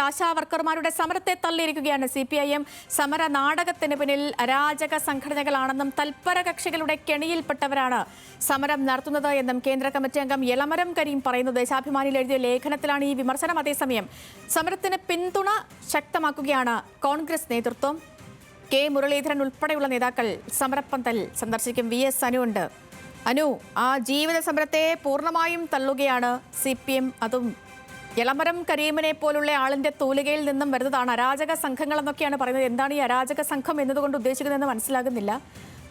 ആശാ വർക്കർമാരുടെ സമരത്തെ തള്ളിയിരിക്കുകയാണ് CPIM. സമര നാടകത്തിന് പിന്നിൽ അരാജക സംഘടനകളാണെന്നും തൽപര കക്ഷികളുടെ കെണിയിൽപ്പെട്ടവരാണ് സമരം നടത്തുന്നത് എന്നും കേന്ദ്ര കമ്മിറ്റി അംഗം എളമരം കരീം പറയുന്നു. ദേശാഭിമാനിയിൽ എഴുതിയ ലേഖനത്തിലാണ് ഈ വിമർശനം. അതേസമയം സമരത്തിന് പിന്തുണ ശക്തമാക്കുകയാണ് കോൺഗ്രസ് നേതൃത്വം. കെ മുരളീധരൻ ഉൾപ്പെടെയുള്ള നേതാക്കൾ സമരപ്പന്തൽ സന്ദർശിക്കും. VS അനു ഉണ്ട്. അനു, ആ ജീവിത സമരത്തെ പൂർണ്ണമായും തള്ളുകയാണ് CPM. അതും എളമരം കരീമിനെ പോലുള്ള ആളിന്റെ തൂലികയിൽ നിന്നും വരുന്നതാണ്. അരാജക സംഘങ്ങൾ എന്നൊക്കെയാണ് പറയുന്നത്. എന്താണ് ഈ അരാജക സംഘം എന്നതുകൊണ്ട് ഉദ്ദേശിക്കുന്നതെന്ന് മനസ്സിലാകുന്നില്ല.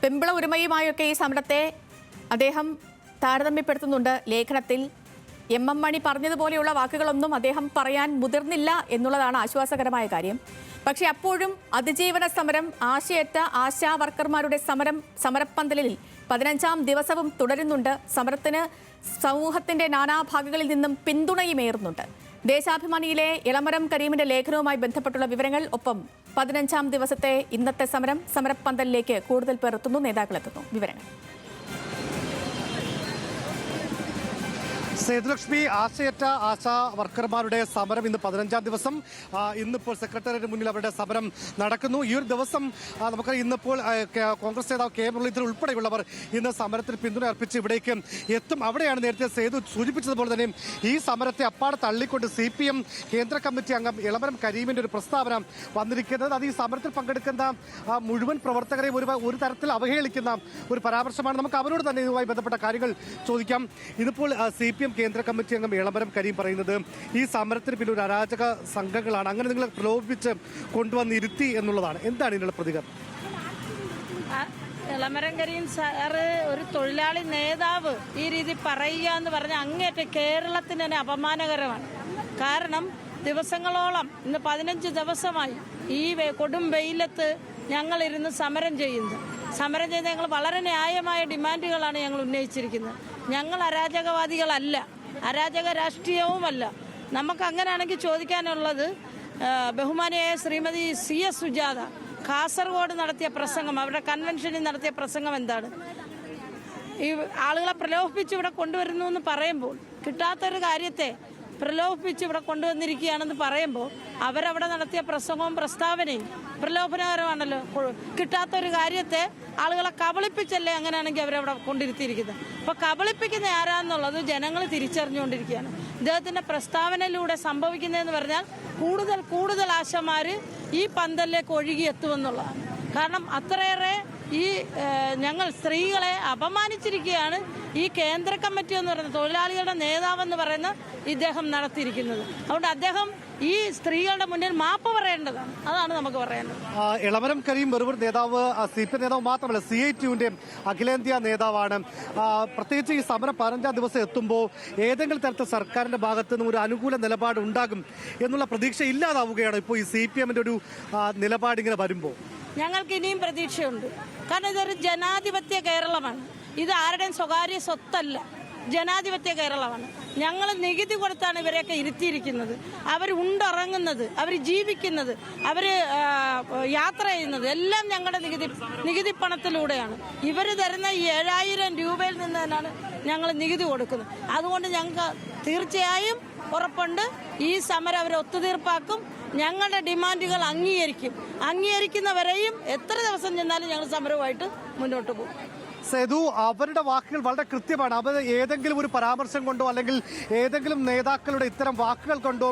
പെമ്പിള ഉരുമയുമായൊക്കെ ഈ സമരത്തെ അദ്ദേഹം താരതമ്യപ്പെടുത്തുന്നുണ്ട് ലേഖനത്തിൽ. MM മണി പറഞ്ഞതുപോലെയുള്ള വാക്കുകളൊന്നും അദ്ദേഹം പറയാൻ മുതിർന്നില്ല എന്നുള്ളതാണ് ആശ്വാസകരമായ കാര്യം. പക്ഷെ അപ്പോഴും അതിജീവന സമരം, ആശയറ്റ ആശാ വർക്കർമാരുടെ സമരപ്പന്തലിൽ 15ാം ദിവസവും തുടരുന്നുണ്ട്. സമരത്തിന് സമൂഹത്തിന്റെ നാനാഭാഗങ്ങളിൽ നിന്നും പിന്തുണയുമേറുന്നുണ്ട്. ദേശാഭിമാനിയിലെ എളമരം കരീമിന്റെ ലേഖനവുമായി ബന്ധപ്പെട്ടുള്ള വിവരങ്ങൾ, ഒപ്പം 15ാം ദിവസത്തെ ഇന്നത്തെ സമരപ്പന്തലിലേക്ക് കൂടുതൽ പേർ എത്തുന്നു, നേതാക്കൾ എത്തുന്നു. വിവരങ്ങൾ സേതുലക്ഷ്മി, ആശയറ്റ ആശാ വർക്കർമാരുടെ സമരം ഇന്ന് 15ാം ദിവസം. ഇന്നിപ്പോൾ സെക്രട്ടേറിയറ്റിന് മുന്നിൽ അവരുടെ സമരം നടക്കുന്നു. ഈ ഒരു ദിവസം നമുക്ക് ഇന്നിപ്പോൾ കോൺഗ്രസ് നേതാവ് കെ മുരളീധരൻ ഉൾപ്പെടെയുള്ളവർ ഇന്ന് സമരത്തിന് പിന്തുണ അർപ്പിച്ച് ഇവിടേക്ക് എത്തും. അവിടെയാണ് നേരത്തെ സേതു സൂചിപ്പിച്ചതുപോലെ തന്നെ ഈ സമരത്തെ അപ്പാടെ തള്ളിക്കൊണ്ട് CPM കേന്ദ്ര കമ്മിറ്റി അംഗം എളമരം കരീമിന്റെ ഒരു പ്രസ്താവന വന്നിരിക്കുന്നത്. അത് ഈ സമരത്തിൽ പങ്കെടുക്കുന്ന മുഴുവൻ പ്രവർത്തകരെയും ഒരു തരത്തിൽ അവഹേളിക്കുന്ന ഒരു പരാമർശമാണ്. നമുക്ക് അവരോട് തന്നെ ഇതുമായി ബന്ധപ്പെട്ട കാര്യങ്ങൾ ചോദിക്കാം. ഇതിപ്പോൾ CPM കേന്ദ്ര കമ്മിറ്റി അംഗം എളമരം കരീം പറയുന്നത് ഈ സമരത്തിന് പിന്നെ ഒരു അരാജക സംഘങ്ങളാണ്, അങ്ങനെ നിങ്ങളെ പ്രലോഭിപ്പിച്ച് കൊണ്ടുവന്നിരുത്തി എന്നുള്ളതാണ്. എന്താണ് ഇതിനുള്ള പ്രതികരണം? എളമരം കരീം സാറ് ഒരു തൊഴിലാളി നേതാവ് ഈ രീതി പറയുക എന്ന് പറഞ്ഞാൽ അങ്ങേറ്റം കേരളത്തിന് തന്നെ അപമാനകരമാണ്. കാരണം ദിവസങ്ങളോളം, ഇന്ന് 15 ദിവസമായി ഈ കൊടും വെയിലത്ത് ഞങ്ങളിരുന്ന് സമരം ചെയ്യുന്നത്. ഞങ്ങൾ വളരെ ന്യായമായ ഡിമാൻഡുകളാണ് ഞങ്ങൾ ഉന്നയിച്ചിരിക്കുന്നത്. ഞങ്ങൾ അരാജകവാദികളല്ല, അരാജക രാഷ്ട്രീയവുമല്ല. നമുക്ക് അങ്ങനെയാണെങ്കിൽ ചോദിക്കാനുള്ളത്, ബഹുമാനിയായ ശ്രീമതി CS സുജാത കാസർഗോഡ് നടത്തിയ പ്രസംഗം, അവരുടെ കൺവെൻഷനിൽ നടത്തിയ പ്രസംഗം എന്താണ്? ഈ ആളുകളെ പ്രലോഭിപ്പിച്ച് ഇവിടെ കൊണ്ടുവരുന്നു എന്ന് പറയുമ്പോൾ, കിട്ടാത്തൊരു കാര്യത്തെ പ്രലോഭിപ്പിച്ച് ഇവിടെ കൊണ്ടുവന്നിരിക്കുകയാണെന്ന് പറയുമ്പോൾ അവരവിടെ നടത്തിയ പ്രസംഗവും പ്രസ്താവനയും പ്രലോഭനകരമാണല്ലോ. കിട്ടാത്തൊരു കാര്യത്തെ ആളുകളെ കബളിപ്പിച്ചല്ലേ അങ്ങനെയാണെങ്കിൽ അവരവിടെ കൊണ്ടിരുത്തിയിരിക്കുന്നത്. അപ്പോൾ കബളിപ്പിക്കുന്ന ആരാന്നുള്ളത് ജനങ്ങൾ തിരിച്ചറിഞ്ഞുകൊണ്ടിരിക്കുകയാണ്. ഇദ്ദേഹത്തിൻ്റെ പ്രസ്താവനയിലൂടെ സംഭവിക്കുന്നതെന്ന് പറഞ്ഞാൽ കൂടുതൽ ആശമാർ ഈ പന്തലിലേക്ക് ഒഴുകിയെത്തുമെന്നുള്ളതാണ്. കാരണം അത്രയേറെ ഈ ഞങ്ങൾ സ്ത്രീകളെ അപമാനിച്ചിരിക്കുകയാണ് ഈ കേന്ദ്ര കമ്മിറ്റി എന്ന് പറയുന്ന തൊഴിലാളികളുടെ നേതാവെന്ന് പറയുന്ന ഇദ്ദേഹം നടത്തിയിരിക്കുന്നത്. അതുകൊണ്ട് അദ്ദേഹം ഈ സ്ത്രീകളുടെ മുന്നിൽ മാപ്പ് പറയേണ്ടതാണ്. അതാണ് നമുക്ക് പറയാനുള്ളത്. എളമരം കരീം വെറും നേതാവ്, CPM നേതാവ് മാത്രമല്ല, CITUവിന്റെ അഖിലേന്ത്യാ നേതാവാണ്. പ്രത്യേകിച്ച് ഈ സമരം 15ാം ദിവസം എത്തുമ്പോൾ ഏതെങ്കിലും തരത്തിൽ സർക്കാരിന്റെ ഭാഗത്തു നിന്നും ഒരു അനുകൂല നിലപാട് ഉണ്ടാകും എന്നുള്ള പ്രതീക്ഷ ഇല്ലാതാവുകയാണ് ഇപ്പോൾ ഈ CPMന്റെ ഒരു നിലപാട് ഇങ്ങനെ വരുമ്പോൾ. ഞങ്ങൾക്ക് ഇനിയും പ്രതീക്ഷയുണ്ട്. കാരണം ഇതൊരു ജനാധിപത്യ കേരളമാണ്. ഇത് ആരുടെയും സ്വകാര്യ സ്വത്തല്ല, ജനാധിപത്യ കേരളമാണ്. ഞങ്ങൾ നികുതി കൊടുത്താണ് ഇവരെയൊക്കെ ഇരുത്തിയിരിക്കുന്നത്. അവർ ഉണ്ടിറങ്ങുന്നത്, അവർ ജീവിക്കുന്നത്, അവർ യാത്ര ചെയ്യുന്നത് എല്ലാം ഞങ്ങളുടെ നികുതി പണത്തിലൂടെയാണ്. ഇവർ തരുന്ന 7000 രൂപയിൽ നിന്ന് തന്നെയാണ് ഞങ്ങൾ നികുതി കൊടുക്കുന്നത്. അതുകൊണ്ട് ഞങ്ങൾക്ക് തീർച്ചയായും ഉറപ്പുണ്ട്, ഈ സമരം അവർ ഒത്തുതീർപ്പാക്കും. ഞങ്ങളുടെ ഡിമാൻഡുകൾ അംഗീകരിക്കുന്നവരെയും എത്ര ദിവസം ചെന്നാലും ഞങ്ങൾ സമരവുമായിട്ട് മുന്നോട്ട് പോകും. സേതു, അവരുടെ വാക്കുകൾ വളരെ കൃത്യമാണ്. അവർ ഏതെങ്കിലും ഒരു പരാമർശം കൊണ്ടോ അല്ലെങ്കിൽ ഏതെങ്കിലും നേതാക്കളുടെ ഇത്തരം വാക്കുകൾ കൊണ്ടോ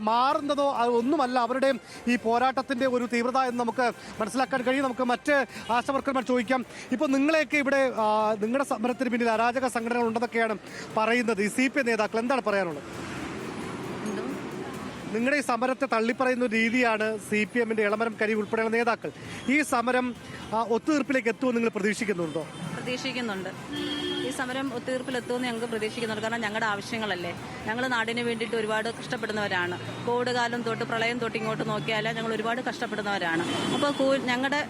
മാറുന്നതോ ഒന്നുമല്ല അവരുടെ ഈ പോരാട്ടത്തിന്റെ ഒരു തീവ്രത എന്ന് നമുക്ക് മനസ്സിലാക്കാൻ കഴിയും. നമുക്ക് മറ്റ് ആശാവർക്കർമാർ ചോദിക്കാം. ഇപ്പോൾ നിങ്ങളെയൊക്കെ ഇവിടെ നിങ്ങളുടെ സമരത്തിന് പിന്നിൽ അരാജക സംഘടനകൾ ഉണ്ടെന്നൊക്കെയാണ് പറയുന്നത്. ഈ CPM നേതാക്കൾ എന്താണ് പറയാനുള്ളത്? നിങ്ങളുടെ ഈ സമരത്തെ തള്ളിപ്പറയുന്ന രീതിയാണ് CPMന്റെ എളമരം കരീം ഉൾപ്പെടെയുള്ള നേതാക്കൾ. ഈ സമരം ഒത്തുതീർപ്പിലേക്ക് എത്തുമെന്ന് നിങ്ങൾ പ്രതീക്ഷിക്കുന്നുണ്ടോ? പ്രതീക്ഷിക്കുന്നുണ്ട്. ഈ സമരം ഒത്തുതീർപ്പിലെത്തുമെന്ന് ഞങ്ങൾക്ക് പ്രതീക്ഷിക്കുന്നുണ്ട്. കാരണം ഞങ്ങളുടെ ആവശ്യങ്ങളല്ലേ. ഞങ്ങൾ നാടിന് വേണ്ടിയിട്ട് ഒരുപാട് കഷ്ടപ്പെടുന്നവരാണ്. കോവിഡ് കാലം തൊട്ട് പ്രളയം തൊട്ട് ഇങ്ങോട്ട് നോക്കിയാൽ ഞങ്ങൾ ഒരുപാട് കഷ്ടപ്പെടുന്നവരാണ്. അപ്പോൾ ഞങ്ങളുടെ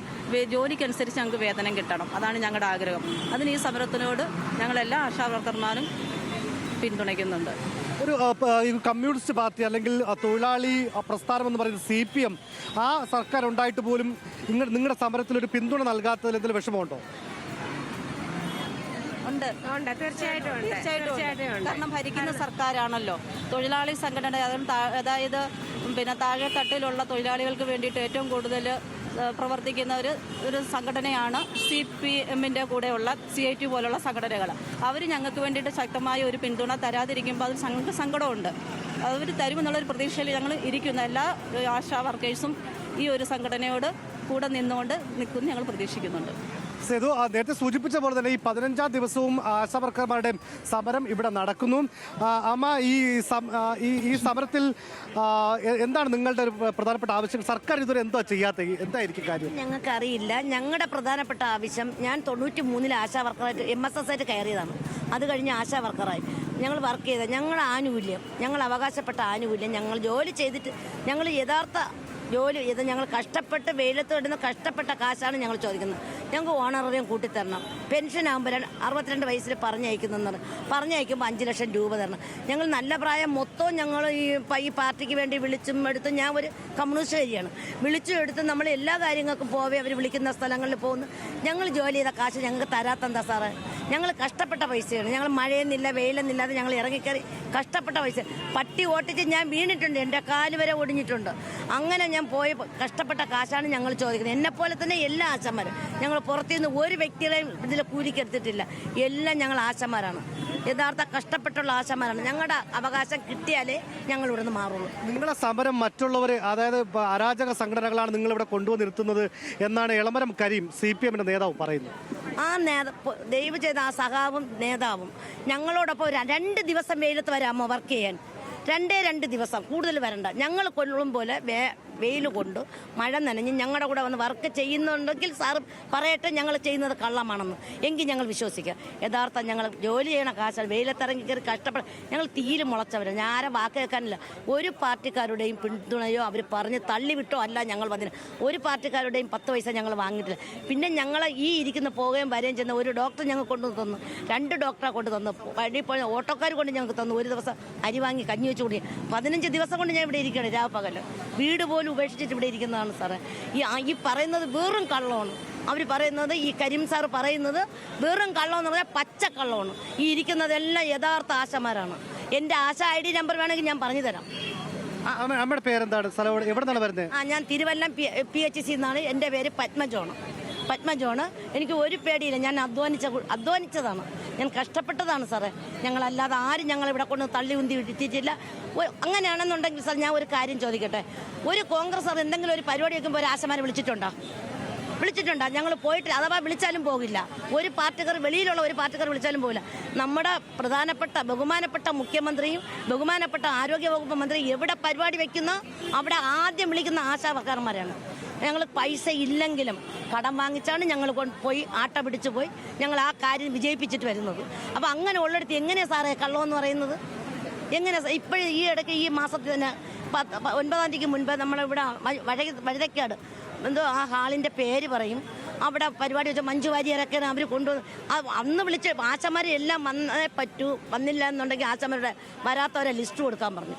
ജോലിക്കനുസരിച്ച് ഞങ്ങൾക്ക് വേതനം കിട്ടണം. അതാണ് ഞങ്ങളുടെ ആഗ്രഹം. അതിന് ഈ സമരത്തിനോട് ഞങ്ങളെല്ലാ ആശാവർക്കർമാരും പിന്തുണയ്ക്കുന്നുണ്ട്. ഒരു കമ്മ്യൂണിസ്റ്റ് പാർട്ടി അല്ലെങ്കിൽ തൊഴിലാളി പ്രസ്ഥാനം എന്ന് പറയുന്നത് CPM, ആ സർക്കാർ ഉണ്ടായിട്ട് പോലും നിങ്ങളുടെ സമരത്തിൽ ഒരു പിന്തുണ നൽകാത്തതിൽ എന്തെങ്കിലും വിഷമമുണ്ടോ? ഉണ്ട്. തീർച്ചയായിട്ടും ഉണ്ട്. തീർച്ചയായിട്ടും ഉണ്ട്. കാരണം ഭരിക്കുന്ന സർക്കാരാണല്ലോ. തൊഴിലാളി സംഘടന, അതായത് പിന്നെ താഴെ തട്ടിലുള്ള തൊഴിലാളികൾക്ക് വേണ്ടിയിട്ട് ഏറ്റവും കൂടുതൽ പ്രവർത്തിക്കുന്ന ഒരു സംഘടനയാണ് CPM-ന്റെ കൂടെയുള്ള CIT പോലുള്ള സംഘടനകൾ. അവർ ഞങ്ങൾക്ക് വേണ്ടിയിട്ട് ശക്തമായ ഒരു പിന്തുണ തരാതിരിക്കുമ്പോൾ അതിൽ സങ്കടമുണ്ട്. അവർ തരുമെന്നുള്ളൊരു പ്രതീക്ഷയിൽ ഞങ്ങൾ ഇരിക്കുന്ന എല്ലാ ആശാ വർക്കേഴ്സും ഈ ഒരു സംഘടനയോട് കൂടെ നിന്നുകൊണ്ട് നിൽക്കുമെന്ന് ഞങ്ങൾ പ്രതീക്ഷിക്കുന്നുണ്ട്. സേതു നേരത്തെ സൂചിപ്പിച്ച പോലെ തന്നെ ഈ 15ാം ദിവസവും ആശാ വർക്കർമാരുടെ സമരം ഇവിടെ നടക്കുന്നു. അമ്മ, ഈ സമരത്തിൽ എന്താണ് നിങ്ങളുടെ ഒരു പ്രധാനപ്പെട്ട ആവശ്യം? സർക്കാർ ഇതുവരെ എന്താ ചെയ്യാത്ത, എന്തായിരിക്കും കാര്യം? ഞങ്ങൾക്കറിയില്ല. ഞങ്ങളുടെ പ്രധാനപ്പെട്ട ആവശ്യം, ഞാൻ 93-ൽ ആശാ വർക്കറായിട്ട് MSS ആയിട്ട് കയറിയതാണ്. അത് കഴിഞ്ഞ് ആശാ വർക്കറായി ഞങ്ങൾ വർക്ക് ചെയ്ത ഞങ്ങളുടെ ആനുകൂല്യം, ഞങ്ങൾ അവകാശപ്പെട്ട ആനുകൂല്യം, ഞങ്ങൾ ജോലി ചെയ്തിട്ട് ഞങ്ങൾ യഥാർത്ഥ ജോലി ചെയ്ത് ഞങ്ങൾ കഷ്ടപ്പെട്ട് വെയിലത്ത് ഇടുന്ന കഷ്ടപ്പെട്ട കാശാണ് ഞങ്ങൾ ചോദിക്കുന്നത്. ഞങ്ങൾക്ക് ഓണറേറിയം കൂട്ടിത്തരണം. പെൻഷൻ ആകുമ്പോൾ 62 വയസ്സിൽ പറഞ്ഞയക്കുമ്പോൾ 5 ലക്ഷം രൂപ തരണം. ഞങ്ങൾ നല്ല പ്രായം മൊത്തവും ഞങ്ങൾ ഈ പാർട്ടിക്ക് വേണ്ടി വിളിച്ചും എടുത്തും, ഞാൻ ഒരു കമ്മ്യൂണിസ്റ്റുകാരിയാണ്, വിളിച്ചും എടുത്ത് നമ്മൾ എല്ലാ കാര്യങ്ങൾക്കും പോവേ അവർ വിളിക്കുന്ന സ്ഥലങ്ങളിൽ പോകുന്നു. ഞങ്ങൾ ജോലി ചെയ്ത കാശ് ഞങ്ങൾക്ക് തരാത്തെന്താ സാറേ? ഞങ്ങൾ കഷ്ടപ്പെട്ട പൈസയാണ്. ഞങ്ങൾ മഴയെന്നില്ല വെയിലെന്നില്ലാതെ ഞങ്ങൾ ഇറങ്ങിക്കയറി കഷ്ടപ്പെട്ട പൈസ. പട്ടി ഓട്ടിച്ച് ഞാൻ വീണിട്ടുണ്ട്, എൻ്റെ കാല് വരെ ഒടിഞ്ഞിട്ടുണ്ട്. അങ്ങനെ ഞാൻ പോയ കഷ്ടപ്പെട്ട കാശാണ് ഞങ്ങൾ ചോദിക്കുന്നത്. എന്നെപ്പോലെ തന്നെ എല്ലാ ആശമാരും. ഞങ്ങൾ പുറത്തുനിന്ന് ഒരു വ്യക്തികളെയും ഇതിൽ കൂലിക്കെടുത്തിട്ടില്ല. എല്ലാം ഞങ്ങൾ ആശമാരാണ്, യഥാർത്ഥ കഷ്ടപ്പെട്ടുള്ള ആശമാരാണ്. ഞങ്ങളുടെ അവകാശം കിട്ടിയാലേ ഞങ്ങൾ ഇവിടുന്ന് മാറുള്ളൂ. നിങ്ങളെ സമരം മറ്റുള്ളവർ, അതായത് അരാജക സംഘടനകളാണ് നിങ്ങളിവിടെ കൊണ്ടുവന്നിരുത്തുന്നത് എന്നാണ് എളമരം കരീം, CPM-ന്റെ നേതാവ് പറയുന്നത്. ആ ദയവ് ചെയ്ത ആ സഖാവും നേതാവും ഞങ്ങളോടൊപ്പം 2 ദിവസം വെയിലത്ത് വരാമോ വർക്ക് ചെയ്യാൻ? 2 ദിവസം, കൂടുതൽ വരണ്ട. ഞങ്ങൾ കൊള്ളും പോലെ വെയിൽ കൊണ്ട് മഴ നനഞ്ഞ് ഞങ്ങളുടെ കൂടെ വന്ന് വർക്ക് ചെയ്യുന്നുണ്ടെങ്കിൽ സാറ് പറയട്ടെ ഞങ്ങൾ ചെയ്യുന്നത് കള്ളമാണെന്ന്. എങ്കിൽ ഞങ്ങൾ വിശ്വസിക്കാം. യഥാർത്ഥം ഞങ്ങൾ ജോലി ചെയ്യണ കാശാണ്. വെയിലത്തിറങ്ങി കയറി കഷ്ടപ്പെടാം. ഞങ്ങൾ തീയിൽ മുളച്ചവരാണ്. ഞാൻ ആരെ വാക്ക് കേൾക്കാനില്ല. ഒരു പാർട്ടിക്കാരുടെയും പിന്തുണയോ അവർ പറഞ്ഞ് തള്ളിവിട്ടോ അല്ല ഞങ്ങൾ വന്നില്ല. ഒരു പാർട്ടിക്കാരുടെയും 10 പൈസ ഞങ്ങൾ വാങ്ങിയിട്ടില്ല. പിന്നെ ഞങ്ങൾ ഈ ഇരിക്കുന്ന പോവുകയും വരികയും ചെയ്യുന്ന ഒരു ഡോക്ടർ ഞങ്ങൾ കൊണ്ടു തന്നു, 2 ഡോക്ടറെ കൊണ്ട് തന്നു, വഴി പോയ ഓട്ടോക്കാർ കൊണ്ട് ഞങ്ങൾക്ക് തന്നു. ഒരു ദിവസം അരി വാങ്ങി കഞ്ഞി വെച്ച് കൂടി 15 ദിവസം കൊണ്ട് ഞാൻ ഇവിടെ ഇരിക്കുകയാണ്. രാപ്പകല് വീട് പോലും ഉപേക്ഷിച്ചിട്ട് ഇവിടെ ഇരിക്കുന്നതാണ് സാറേ. ഈ പറയുന്നത് വെറും കള്ളമാണ്. അവർ പറയുന്നത്, ഈ കരീം സാറ് പറയുന്നത് വെറും കള്ളമെന്ന് പറഞ്ഞാൽ പച്ചക്കള്ളമാണ്. ഈ ഇരിക്കുന്നതെല്ലാം യഥാർത്ഥ ആശമാരാണ്. എൻ്റെ ആശ ID നമ്പർ വേണമെങ്കിൽ ഞാൻ പറഞ്ഞു തരാം. അമ്മയുടെ പേരെന്താണ്? സ്ഥലം എവിടെ നിന്നാണ് വരുന്നത്? ഞാൻ തിരുവല്ലം PHC എന്നാണ്. എൻ്റെ പേര് പത്മജോണ്. എനിക്ക് ഒരു പേടിയില്ല. ഞാൻ അധ്വാനിച്ചതാണ്, ഞാൻ കഷ്ടപ്പെട്ടതാണ് സാറേ. ഞങ്ങളല്ലാതെ ആരും ഞങ്ങളിവിടെ കൊണ്ട് തള്ളി ഉന്തി വിട്ടിട്ടില്ല. അങ്ങനെയാണെന്നുണ്ടെങ്കിൽ സാർ ഞാൻ ഒരു കാര്യം ചോദിക്കട്ടെ. ഒരു കോൺഗ്രസ് എന്തെങ്കിലും ഒരു പരിപാടി വയ്ക്കുമ്പോൾ ഒരു ആശമാരെ വിളിച്ചിട്ടുണ്ടോ? ഞങ്ങൾ പോയിട്ട്, അഥവാ വിളിച്ചാലും പോകില്ല. ഒരു പാർട്ടിക്കാർ, വെളിയിലുള്ള ഒരു പാർട്ടിക്കാർ വിളിച്ചാലും പോകില്ല. നമ്മുടെ ബഹുമാനപ്പെട്ട മുഖ്യമന്ത്രിയും ബഹുമാനപ്പെട്ട ആരോഗ്യവകുപ്പ് മന്ത്രി എവിടെ പരിപാടി വയ്ക്കുന്നോ അവിടെ ആദ്യം വിളിക്കുന്ന ആശാ വർക്കർമാരാണ്. ഞങ്ങൾ പൈസ ഇല്ലെങ്കിലും കടം വാങ്ങിച്ചാണ് ഞങ്ങൾ പോയി ആട്ട പിടിച്ച് പോയി ഞങ്ങൾ ആ കാര്യം വിജയിപ്പിച്ചിട്ട് വരുന്നത്. അപ്പോൾ അങ്ങനെ ഉള്ളിടത്ത് എങ്ങനെയാണ് സാറേ കള്ളമെന്ന് പറയുന്നത്? എങ്ങനെ? ഇപ്പോഴും ഈ ഇടയ്ക്ക് ഈ മാസത്തിൽ തന്നെ 9-ാം തീയതിക്ക് മുൻപ് നമ്മളിവിടെ വഴുതക്കാട് എന്തോ ആ ഹാളിൻ്റെ പേര് പറയും, അവിടെ പരിപാടി വെച്ചാൽ മഞ്ജു വാര്യരൊക്കെ അവർ കൊണ്ടുവന്ന് അന്ന് വിളിച്ച് ആശമാരെ എല്ലാം വന്നേ പറ്റൂ. വന്നില്ല എന്നുണ്ടെങ്കിൽ ആശമാരുടെ വരാത്തവരെ ലിസ്റ്റ് കൊടുക്കാൻ പറഞ്ഞു.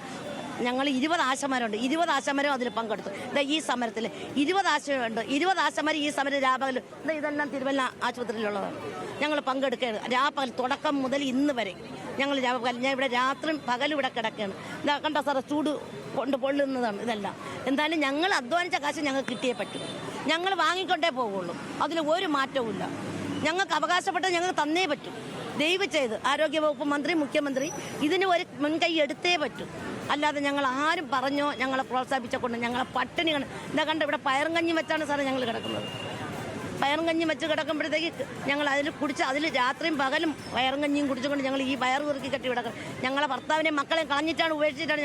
ഞങ്ങൾ 20 ആശമാരുണ്ട്. 20 ആശമാരും അതിൽ പങ്കെടുത്തു. ഈ സമരത്തിൽ 20 ആശയുണ്ട്. 20 ആശമാർ ഈ സമരം രാപകൽ, ഇതെല്ലാം തിരുവല്ല ആശുപത്രിയിലുള്ളതാണ്. ഞങ്ങൾ പങ്കെടുക്കുകയാണ്. രാപകൽ തുടക്കം മുതൽ ഇന്ന് വരെ ഞങ്ങൾ രാപകൽ. ഞാൻ ഇവിടെ രാത്രിയും പകലും ഇവിടെ കിടക്കുകയാണ്. ഇതാ കണ്ടോ സാറേ, ചൂട് കൊണ്ട് പൊള്ളുന്നതാണ് ഇതെല്ലാം. എന്തായാലും ഞങ്ങൾ അധ്വാനിച്ച കാശ് ഞങ്ങൾക്ക് കിട്ടിയേ പറ്റും. ഞങ്ങൾ വാങ്ങിക്കൊണ്ടേ പോകുള്ളൂ. അതിൽ ഒരു മാറ്റവും ഇല്ല. ഞങ്ങൾക്ക് അവകാശപ്പെട്ടത് ഞങ്ങൾക്ക് തന്നേ പറ്റും. ദയവ് ചെയ്ത് ആരോഗ്യവകുപ്പ് മന്ത്രി, മുഖ്യമന്ത്രി ഇതിന് ഒരു മുൻകൈ എടുത്തേ പറ്റും. അല്ലാതെ ഞങ്ങൾ ആരും പറഞ്ഞോ ഞങ്ങളെ പ്രോത്സാഹിപ്പിച്ചുകൊണ്ട് ഞങ്ങളെ പട്ടിണി എന്താ കണ്ട ഇവിടെ പയറും കഞ്ഞി വെച്ചാണ് സാറേ ഞങ്ങൾ കിടക്കുന്നത്. പയറും കഞ്ഞി വെച്ച് കിടക്കുമ്പോഴത്തേക്ക് ഞങ്ങൾ അതിൽ രാത്രിയും പകലും പയറും കഞ്ഞിയും കുടിച്ചുകൊണ്ട് ഞങ്ങൾ ഈ വയറ് കുറുക്കി കെട്ടി കിടക്കണം. ഞങ്ങളെ ഭർത്താവിനെയും മക്കളെയും കളഞ്ഞിട്ടാണ്, ഉപേക്ഷിച്ചിട്ടാണ്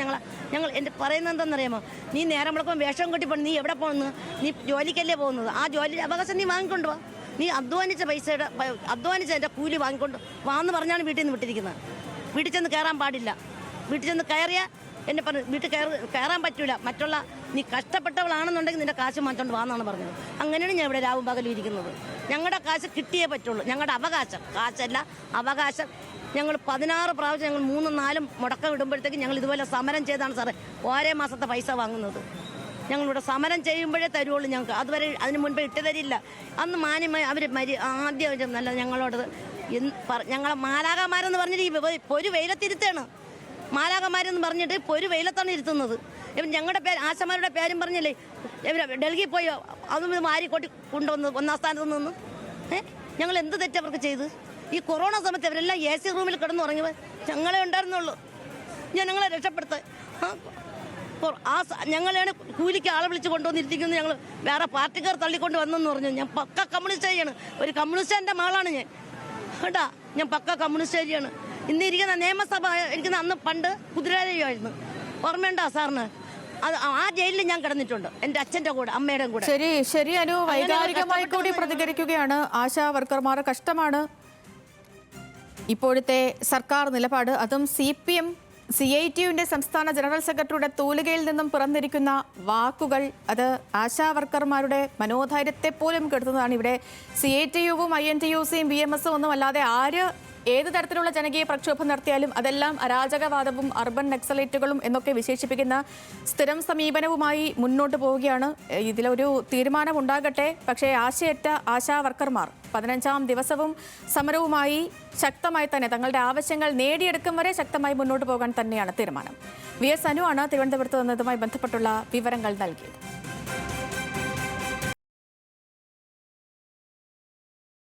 ഞങ്ങൾ എൻ്റെ പറയുന്നത് എന്താണെന്നറിയാമോ? നീ നേരം വിളക്കുമ്പോൾ വേഷം കെട്ടി പോകണം. നീ എവിടെ പോകുന്നു? നീ ജോലിക്കല്ലേ പോകുന്നത്? ആ ജോലി അവകാശം നീ വാങ്ങിക്കൊണ്ട് വാ. നീ അധ്വാനിച്ച എൻ്റെ കൂലി വാങ്ങിക്കൊണ്ട് വാന്ന് പറഞ്ഞാണ് വീട്ടിൽ നിന്ന് വിട്ടിരിക്കുന്നത്. വീട്ടിൽ ചെന്ന് കയറാൻ പാടില്ല. വീട്ടിൽ ചെന്ന് കയറിയാൽ എന്നെ പറഞ്ഞു വീട്ടിൽ കയറാൻ പറ്റൂല. മറ്റുള്ള നീ കഷ്ടപ്പെട്ടവളാണെന്നുണ്ടെങ്കിൽ നിന്റെ കാശ് മാറ്റോണ്ട് വാന്നാണ് പറഞ്ഞത്. അങ്ങനെയാണ് ഞാൻ ഇവിടെ രാവും പകലും ഇരിക്കുന്നത്. ഞങ്ങളുടെ കാശ് കിട്ടിയേ പറ്റുള്ളൂ. ഞങ്ങളുടെ അവകാശം, കാശല്ല അവകാശം. ഞങ്ങൾ 16 പ്രാവശ്യം ഞങ്ങൾ 3-4 മുടക്കം ഇടുമ്പോഴത്തേക്ക് ഞങ്ങൾ ഇതുപോലെ സമരം ചെയ്താണ് സാറേ ഓരോ മാസത്തെ പൈസ വാങ്ങുന്നത്. ഞങ്ങളിവിടെ സമരം ചെയ്യുമ്പോഴേ തരുള്ളൂ ഞങ്ങൾക്ക്. അതുവരെ അതിന് മുൻപ് ഇട്ട് തരില്ല. അന്ന് മാന്യമായി അവർ ആദ്യം നല്ല ഞങ്ങളോട് ഞങ്ങളെ മാലാകമാരെന്ന് പറഞ്ഞിട്ട് ഈ പൊരു വെയിലത്തിരുത്താണ്. മാലാകമാരെന്ന് പറഞ്ഞിട്ട് പൊരു വെയിലത്താണ് ഇരുത്തുന്നത്. ഇവൻ ഞങ്ങളുടെ പേര് ആശമാരുടെ പേരും പറഞ്ഞില്ലേ ഇവർ ഡൽഹിയിൽ പോയി അതൊന്നും മാരിക്കൊട്ടി കൊണ്ടുവന്ന് 1ാം സ്ഥാനത്ത് നിന്ന്. ഞങ്ങൾ എന്ത് തെറ്റ് അവർക്ക് ചെയ്ത്? ഈ കൊറോണ സമയത്ത് അവരെല്ലാം AC റൂമിൽ കിടന്നുറങ്ങിയവർ ഞങ്ങളെ ഉണ്ടായിരുന്നുള്ളൂ. ഞങ്ങളെ രക്ഷപ്പെടുത്ത ഞങ്ങളെയാണ് കൂലിക്ക് ആളെ വിളിച്ച് കൊണ്ടുവന്നിരിക്കുന്നത്. ഞങ്ങൾ വേറെ പാർട്ടിക്കാർ തള്ളിക്കൊണ്ട് വന്നെന്ന് പറഞ്ഞു. ഞാൻ പക്ക കമ്മ്യൂണിസ്റ്റാരിയാണ്. ഒരു കമ്മ്യൂണിസ്റ്റാൻ്റെ മകളാണ് ഞാൻ കേട്ടാ. ഞാൻ പക്ക കമ്മ്യൂണിസ്റ്റാരിയാണ്. ഇന്നിരിക്കുന്ന നിയമസഭ എനിക്ക് അന്ന് പണ്ട് കുതിരാലയമായിരുന്നു. ഓർമ്മയുണ്ടോ സാറിന്? അത് ആ ജയിലിൽ ഞാൻ കിടന്നിട്ടുണ്ട് എൻ്റെ അച്ഛൻ്റെ കൂടെ അമ്മയുടെയും കൂടെ. ശരി അനു, വൈകാരികമായി കൂടി പ്രതികരിക്കുകയാണ്. ആശാ വർക്കർമാർ കഷ്ടമാണ് ഇപ്പോഴത്തെ സർക്കാർ നിലപാട്. അതും CPM CITUവിന്റെ സംസ്ഥാന ജനറൽ സെക്രട്ടറിയുടെ തൂലികയിൽ നിന്നും പിറന്നിരിക്കുന്ന വാക്കുകൾ അത് ആശാവർക്കർമാരുടെ മനോധൈര്യത്തെ പോലും കെടുത്തുന്നതാണ്. ഇവിടെ CITUവും INTUCയും BMS ഒന്നും അല്ലാതെ ആര് ഏത് തരത്തിലുള്ള ജനകീയ പ്രക്ഷോഭം നടത്തിയാലും അതെല്ലാം അരാജകവാദവും അർബൻ നക്സലൈറ്റുകളും എന്നൊക്കെ വിശേഷിപ്പിക്കുന്ന സ്ഥിരം സമീപനവുമായി മുന്നോട്ട് പോവുകയാണ്. ഇതിലൊരു തീരുമാനമുണ്ടാകട്ടെ. പക്ഷേ ആശയറ്റ ആശാവർക്കർമാർ 15ാം ദിവസവും സമരവുമായി ശക്തമായി തന്നെ തങ്ങളുടെ ആവശ്യങ്ങൾ നേടിയെടുക്കും വരെ ശക്തമായി മുന്നോട്ട് പോകാൻ തന്നെയാണ് തീരുമാനം. VS അനു ആണ് തിരുവനന്തപുരത്ത് നിന്നതുമായി ബന്ധപ്പെട്ടുള്ള വിവരങ്ങൾ നൽകിയത്.